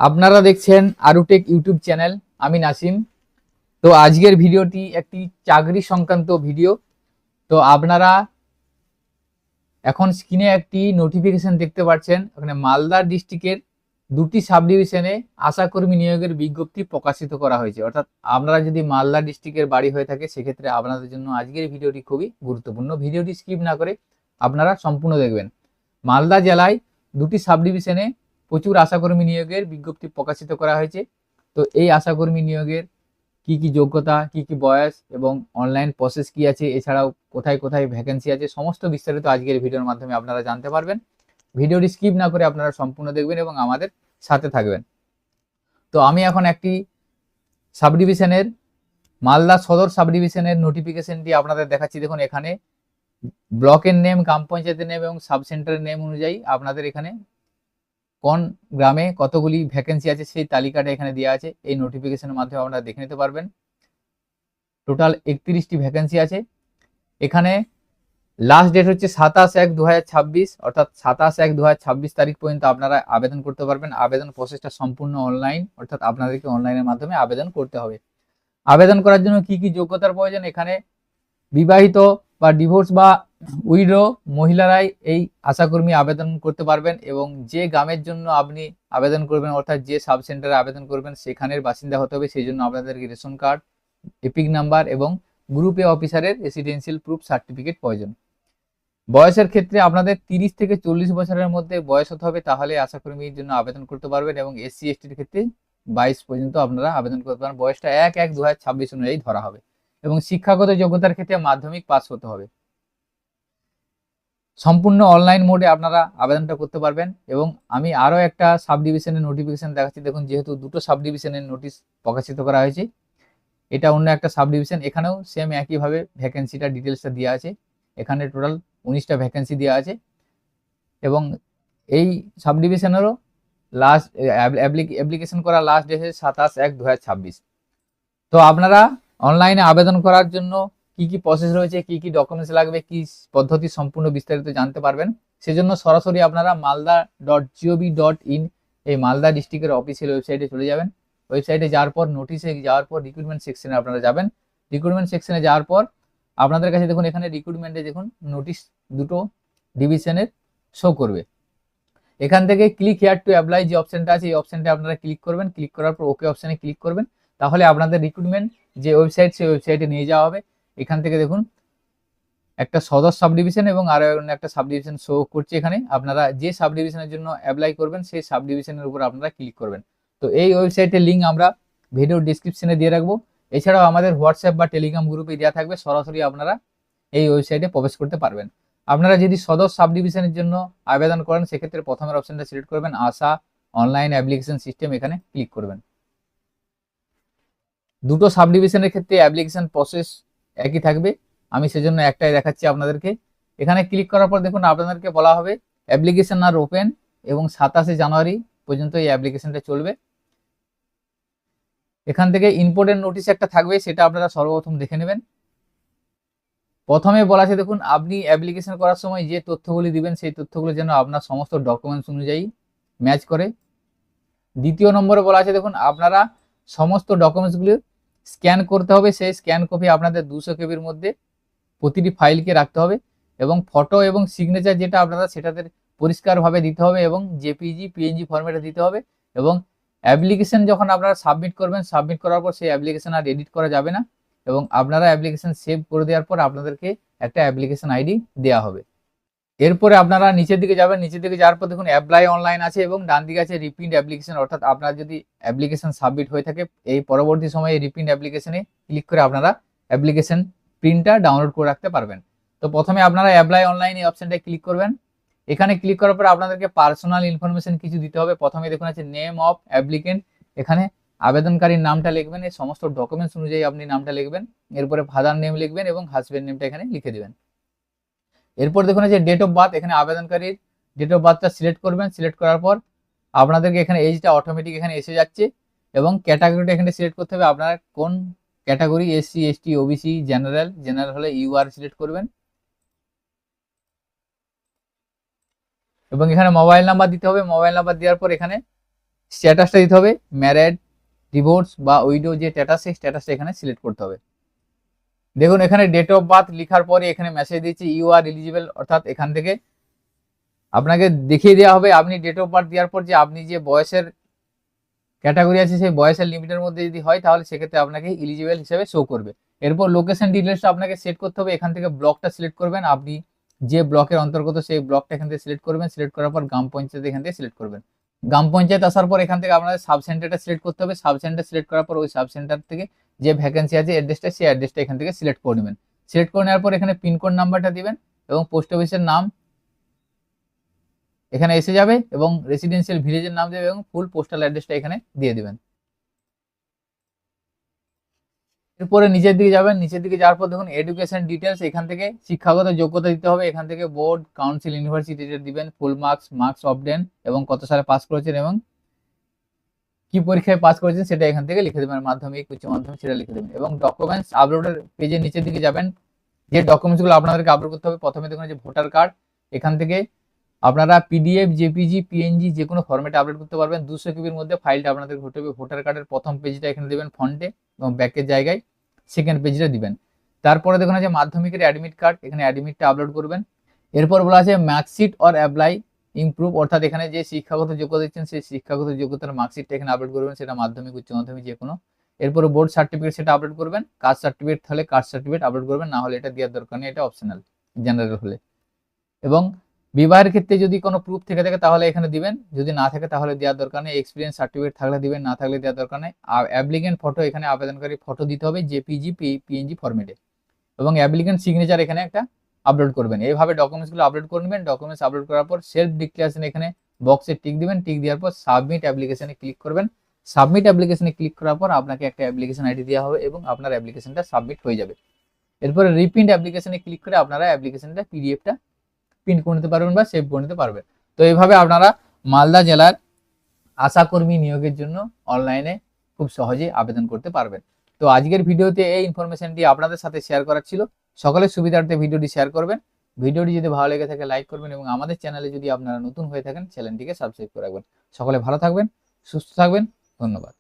আপনারা দেখছেন আরুটেক YouTube channel. আমি নাসিম। তো আজকের ভিডিওটি একটি চাকরি সংক্রান্ত ভিডিও। তো আপনারা এখন স্ক্রিনে একটি নোটিফিকেশন দেখতে পাচ্ছেন। ওখানে মালদা ডিস্ট্রিক্টের দুটি সাব ডিভিশনে আশাকর্মী নিয়োগের বিজ্ঞপ্তি প্রকাশিত করা হয়েছে। অর্থাৎ আপনারা যদি মালদা ডিস্ট্রিক্টের বাড়ি হয়ে থাকে সেক্ষেত্রে আপনাদের জন্য আজকের ভিডিওটি খুবই গুরুত্বপূর্ণ। ভিডিওটি স্কিপ না করে আপনারা সম্পূর্ণ দেখবেন। মালদা জেলায় দুটি সাব ডিভিশনে প্রচুর আশাকর্মী নিয়োগের বিজ্ঞপ্তি প্রকাশিত করা হয়েছে। তো এই আশাকর্মী নিয়োগের কি কি যোগ্যতা, কি কি বয়স এবং অনলাইন প্রসেস কি আছে, এছাড়াও কোথায় কোথায় ভ্যাকেন্সি আছে, সমস্ত বিস্তারিত আজকের ভিডিওর মাধ্যমে আপনারা জানতে পারবেন। ভিডিওটি স্কিপ না করে আপনারা সম্পূর্ণ দেখবেন এবং আমাদের সাথে থাকবেন। তো আমি এখন একটি সাব ডিভিশনের, মালদা সদর সাব ডিভিশনের নোটিফিকেশনটি আপনাদের দেখাচ্ছি। দেখুন, এখানে ব্লকের নেম, গ্রাম পঞ্চায়েতের নেম এবং সাব সেন্টারের নেম অনুযায়ী আপনাদের এখানে কোন গ্রামে কতগুলি ভ্যাকেন্সি আছে সেই তালিকাটা এখানে দেওয়া আছে। এই নোটিফিকেশনের মাধ্যমে আপনারা দেখে নিতে পারবেন। টোটাল 31টি ভ্যাকেন্সি আছে। এখানে লাস্ট ডেট হচ্ছে 27/1/2026, অর্থাৎ 27/1/2026 তারিখ পর্যন্ত আপনারা আবেদন করতে পারবেন। আবেদন প্রসেসটা সম্পূর্ণ অনলাইন, অর্থাৎ আপনাদেরকে অনলাইনের মাধ্যমে আবেদন করতে হবে। আবেদন করার জন্য কি কি যোগ্যতার প্রয়োজন, এখানে বিবাহিত বা ডিভোর্স বা উইডো মহিলারাই এই আশাকর্মী আবেদন করতে পারবেন এবং যে গ্রামের জন্য আপনি আবেদন করবেন, অর্থাৎ যে সাব সেন্টারে আবেদন করবেন সেখানের বাসিন্দা হতে হবে। সেই জন্য আপনাদেরকে রেশন কার্ড, এপিক নাম্বার এবং গ্রুপ এ অফিসারের রেসিডেন্সিয়াল প্রুফ সার্টিফিকেট প্রয়োজন। বয়সের ক্ষেত্রে আপনাদের 30 থেকে 40 বছরের মধ্যে বয়স হতে হবে, তাহলে আশাকর্মীর জন্য আবেদন করতে পারবেন। এবং এসসি এসটির ক্ষেত্রে 22 পর্যন্ত আপনারা আবেদন করতে পারেন। বয়সটা 1/1/2026 অনুযায়ী ধরা হবে এবং শিক্ষাগত যোগ্যতার ক্ষেত্রে মাধ্যমিক পাস হতে হবে। সম্পূর্ণ অনলাইন মোডে আপনারা আবেদনটা করতে পারবেন। এবং আমি আরও একটা সাব ডিভিশনের নোটিফিকেশন দেখাচ্ছি। দেখুন, যেহেতু দুটো সাব ডিভিশনের নোটিশ প্রকাশিত করা হয়েছে, এটা অন্য একটা সাব ডিভিশন, এখানেও সেম একইভাবে ভ্যাকেন্সিটা ডিটেলসটা দেওয়া আছে। এখানে টোটাল 19টা ভ্যাকেন্সি দেওয়া আছে এবং এই সাব ডিভিশনেরও লাস্ট অ্যাপ্লিকেশন করা লাস্ট ডেট হচ্ছে 27/1/2026। তো আপনারা অনলাইনে আবেদন করার জন্য কি কি প্রসেস রয়েছে, কি কি ডকুমেন্টস লাগবে, কি পদ্ধতি, সম্পূর্ণ বিস্তারিত জানতে পারবেন। সেজন্য সরাসরি আপনারা malda.gov.in এই মালদা ডিস্ট্রিক্টের অফিসিয়াল ওয়েবসাইটে চলে যাবেন। ওয়েবসাইটে যাওয়ার পর নোটিশে যাওয়ার পর রিক্রুটমেন্ট সেকশনে আপনারা যাবেন। রিক্রুটমেন্ট সেকশনে যাওয়ার পর আপনাদের কাছে দেখুন, এখানে রিক্রুটমেন্টে দেখুন নোটিশ দুটো ডিভিশনের শো করবে। এখান থেকে ক্লিক হেয়ার টু অ্যাপ্লাই যে অপশনটা আছে, এই অপশনটা আপনারা ক্লিক করবেন। ক্লিক করার পর ওকে অপশনে ক্লিক করবেন, তাহলে আপনাদের রিক্রুটমেন্ট যে ওয়েবসাইট, সেই ওয়েবসাইটে নিয়ে যাওয়া হবে। এখান থেকে দেখুন একটা সদর সাব ডিভিশন এবং আরো একটা সাব ডিভিশন শো করছে। এখানে আপনারা যে সাব ডিভিশনের জন্য অ্যাপ্লাই করবেন সেই সাব ডিভিশনের উপর আপনারা ক্লিক করবেন। তো এই ওয়েবসাইটের লিঙ্ক আমরা ভিডিও ডিসক্রিপশনে দিয়ে রাখবো। এছাড়াও আমাদের হোয়াটসঅ্যাপ বা টেলিগ্রাম গ্রুপে দেওয়া থাকবে, সরাসরি আপনারা এই ওয়েবসাইটে প্রবেশ করতে পারবেন। আপনারা যদি সদর সাব ডিভিশনের জন্য আবেদন করেন সেক্ষেত্রে প্রথমের অপশনটা সিলেক্ট করবেন, আশা অনলাইন অ্যাপ্লিকেশন সিস্টেম, এখানে ক্লিক করবেন। দুটো সাব ডিভিশনের ক্ষেত্রে অ্যাপ্লিকেশন প্রসেস একই থাকবে, আমি সেজন্য একটাই দেখাচ্ছি আপনাদেরকে। এখানে ক্লিক করার পর দেখুন আপনাদেরকে বলা হবে অ্যাপ্লিকেশন আর ওপেন এবং 27শে জানুয়ারি পর্যন্ত এই অ্যাপ্লিকেশনটা চলবে। এখান থেকে ইম্পর্টেন্ট নোটিশ একটা থাকবে, সেটা আপনারা সর্বপ্রথম দেখে নেবেন। প্রথমে বলা আছে দেখুন, আপনি অ্যাপ্লিকেশন করার সময় যে তথ্যগুলি দিবেন সেই তথ্যগুলো যেন আপনার সমস্ত ডকুমেন্টস অনুযায়ী ম্যাচ করে। দ্বিতীয় নম্বরে বলা আছে দেখুন, আপনারা সমস্ত ডকুমেন্টসগুলি স্ক্যান করতে হবে। সেই স্ক্যান কপি আপনাদের 200 কেবির মধ্যে প্রতিটি ফাইলকে রাখতে হবে এবং ফটো এবং সিগনেচার যেটা আপনারা সেটাতে পরিষ্কারভাবে দিতে হবে এবং জেপিজি পিএনজি ফরম্যাটে দিতে হবে। এবং অ্যাপ্লিকেশন যখন আপনারা সাবমিট করবেন, সাবমিট করার পর সেই অ্যাপ্লিকেশন আর এডিট করা যাবে না এবং আপনারা অ্যাপ্লিকেশন সেভ করে দেওয়ার পর আপনাদেরকে একটা অ্যাপ্লিকেশন আইডি দেওয়া হবে। এরপরে আপনারা নিচের দিকে যাবেন, নিচের দিকে যাওয়ার পর দেখুন অ্যাপ্লাই অনলাইন আছে এবং ডান দিকে আছে রিপ্রিন্ট অ্যাপ্লিকেশন, অর্থাৎ আপনার যদি অ্যাপ্লিকেশন সাবমিট হয়ে থাকে এই পরবর্তী সময়ে রিপ্রিন্ট অ্যাপ্লিকেশনে ক্লিক করে আপনারা অ্যাপ্লিকেশন প্রিন্টটা ডাউনলোড করে রাখতে পারবেন। তো প্রথমে আপনারা অ্যাপ্লাই অনলাইন এই অপশনটায় ক্লিক করবেন। এখানে ক্লিক করার পর আপনাদেরকে পার্সোনাল ইনফরমেশন কিছু দিতে হবে। প্রথমে দেখুন আছে নেম অফ অ্যাপ্লিকেন্ট, এখানে আবেদনকারীর নামটা লিখবেন, এই সমস্ত ডকুমেন্টস অনুযায়ী আপনি নামটা লিখবেন। এরপরে ফাদার নেম লিখবেন এবং হাজবেন্ড নেমটা এখানে লিখে দেবেন। এরপর দেখুন যে ডেট অফ বার্থ, এখানে আবেদনকারীর ডেট অফ বার্থটা সিলেক্ট করবেন। সিলেক্ট করার পর আপনাদেরকে এখানে এজটা অটোমেটিক এখানে এসে যাচ্ছে এবং ক্যাটাগরিটা এখানে সিলেক্ট করতে হবে, আপনারা কোন category, SC ST OBC general, general হলে ইউআর সিলেক্ট করবেন এবং এখানে মোবাইল নাম্বার দিতে হবে। মোবাইল নাম্বার দেওয়ার পর এখানে স্ট্যাটাসটা দিতে হবে ম্যারেড, ডিভোর্স বা উইডো যে স্ট্যাটাস, সেই স্ট্যাটাসটা এখানে সিলেক্ট করতে হবে। দেখুন এখানে ডেট অফ বার্থ লেখার পরে এখানে মেসেজ দিচ্ছি ইউ আর এলিজিবল, অর্থাৎ এখান থেকে আপনাকে দেখিয়ে দেওয়া হবে আপনি ডেট অফ বার্থ দেওয়ার পর যে আপনি যে বয়সের ক্যাটাগরি আছে সেই বয়সের লিমিটের মধ্যে যদি হয় তাহলে সেক্ষেত্রে আপনাকে এলিজিবল হিসেবে শো করবে। এরপর লোকেশন ডিটেলসটা আপনাকে সেট করতে হবে। এখান থেকে ব্লকটা সিলেক্ট করবেন, আপনি যে ব্লকের অন্তর্গত সেই ব্লকটা এখান থেকে সিলেক্ট করবেন। সিলেক্ট করার পর গ্রাম পঞ্চায়েত এখান থেকে সিলেক্ট করবেন। গ্রাম পঞ্চায়েত আসার পর এখান থেকে আপনাদের সাব সেন্টারটা সিলেক্ট করতে হবে। সাব সেন্টার সিলেক্ট করার পর ওই সাব সেন্টার থেকে যে ভ্যাকেন্সি আছে অ্যাড্রেসটা, সেই অ্যাড্রেসটা এখান থেকে সিলেক্ট করে নেবেন। সিলেক্ট করে নেওয়ার পর এখানে পিনকোড নাম্বারটা দিবেন এবং পোস্ট অফিসের নাম এখানে এসে যাবে এবং রেসিডেন্সিয়াল ভিলেজের নাম দেবে এবং ফুল পোস্টাল অ্যাড্রেসটা এখানে দিয়ে দিবেন। এরপরে নিচের দিকে যাবেন, নিচের দিকে যাওয়ার পর দেখুন এডুকেশন ডিটেলস, এখান থেকে শিক্ষাগত যোগ্যতা দিতে হবে। এখান থেকে বোর্ড, কাউন্সিল, ইউনিভার্সিটি দিবেন, full marks, marks of then এবং কত সালে পাস করেছেন এবং কি পরীক্ষায় পাস করেছেন সেটা এখান থেকে লিখে দেবেন, মাধ্যমিক, উচ্চ মাধ্যমিক সেটা লিখে দেবেন। এবং ডকুমেন্টস আপলোডের পেজের নিচের দিকে যাবেন, যে ডকুমেন্টসগুলো আপনাদেরকে আপলোড করতে হবে প্রথমে দেখুন যে ভোটার কার্ড, এখান থেকে আপনারা পিডিএফ, জেপিজি, পিএনজি যে কোনো ফরম্যাটে আপলোড করতে পারবেন। 200 কেবির মধ্যে ফাইলটা আপনাদের হতে হবে। ভোটার কার্ডের প্রথম পেজটা এখানে দেবেন ফন্টে এবং ব্যাকের জায়গায় সেকেন্ড পেজটা দিবেন। তারপরে দেখুন আছে মাধ্যমিকের অ্যাডমিট কার্ড, এখানে অ্যাডমিটটা আপলোড করবেন। এরপর বলা আছে মার্কশিট অর অ্যাপ্লাই ইমপ্রুভ, অর্থাৎ এখানে যে শিক্ষাগত যোগ্যতা দিচ্ছেন সেই শিক্ষাগত যোগ্যতার মার্কশিটটা এখানে আপলোড করবেন, সেটা মাধ্যমিক, উচ্চ মাধ্যমিক যে কোনো। এরপরে বোর্ড সার্টিফিকেট সেটা আপলোড করবেন। কাস্ট সার্টিফিকেট তাহলে কাস্ট সার্টিফিকেট আপলোড করবেন, না হলে এটা দেওয়ার দরকার নেই, এটা অপশনাল জেনারেল হলে। এবং বিবাহের ক্ষেত্রে যদি কোনো প্রুফ থেকে থাকে তাহলে এখানে দিবেন, যদি না থাকে তাহলে দেওয়ার দরকার নেই। এক্সপিরিয়েন্স সার্টিফিকেট থাকলে দিবেন, না থাকলে দেওয়ার দরকার নেই। আর অ্যাপ্লিকেন্ট ফটো, এখানে আবেদনকারী ফটো দিতে হবে জেপিজি, পিএনজি ফরম্যাটে এবং অ্যাপ্লিকেন্ট সিগনেচার এখানে একটা আপলোড করবেন। এইভাবে ডকুমেন্টসগুলো আপলোড করে নেবেন। ডকুমেন্টস আপলোড করার পর সেলফ ডিক্লারেশন এখানে বক্সে টিক দিবেন। টিক দেওয়ার পর সাবমিট অ্যাপ্লিকেশনে ক্লিক করবেন। সাবমিট অ্যাপ্লিকেশনে ক্লিক করার পর আপনাকে একটা অ্যাপ্লিকেশন আইডি দেওয়া হবে এবং আপনার অ্যাপ্লিকেশনটা সাবমিট হয়ে যাবে। এরপরে রিপ্রিন্ট অ্যাপ্লিকেশনে ক্লিক করে আপনারা অ্যাপ্লিকেশনটা পিডিএফটা প্রিন্ট করে নিতে পারবেন বা সেভ করে নিতে পারবেন। তো এইভাবে আপনারা মালদা জেলার আশাকর্মী নিয়োগের জন্য অনলাইনে খুব সহজেই আবেদন করতে পারবেন। তো আজকের ভিডিওতে এই ইনফরমেশনটি আপনাদের সাথে শেয়ার করার ছিল। সকলের সুবিধার্থে ভিডিওটি শেয়ার করবেন। ভিডিওটি যদি ভালো লেগে থাকে লাইক করবেন এবং আমাদের চ্যানেলে যদি আপনারা নতুন হয়ে থাকেন চ্যানেলটিকে সাবস্ক্রাইব করে রাখবেন। সকলে ভালো থাকবেন, সুস্থ থাকবেন, ধন্যবাদ।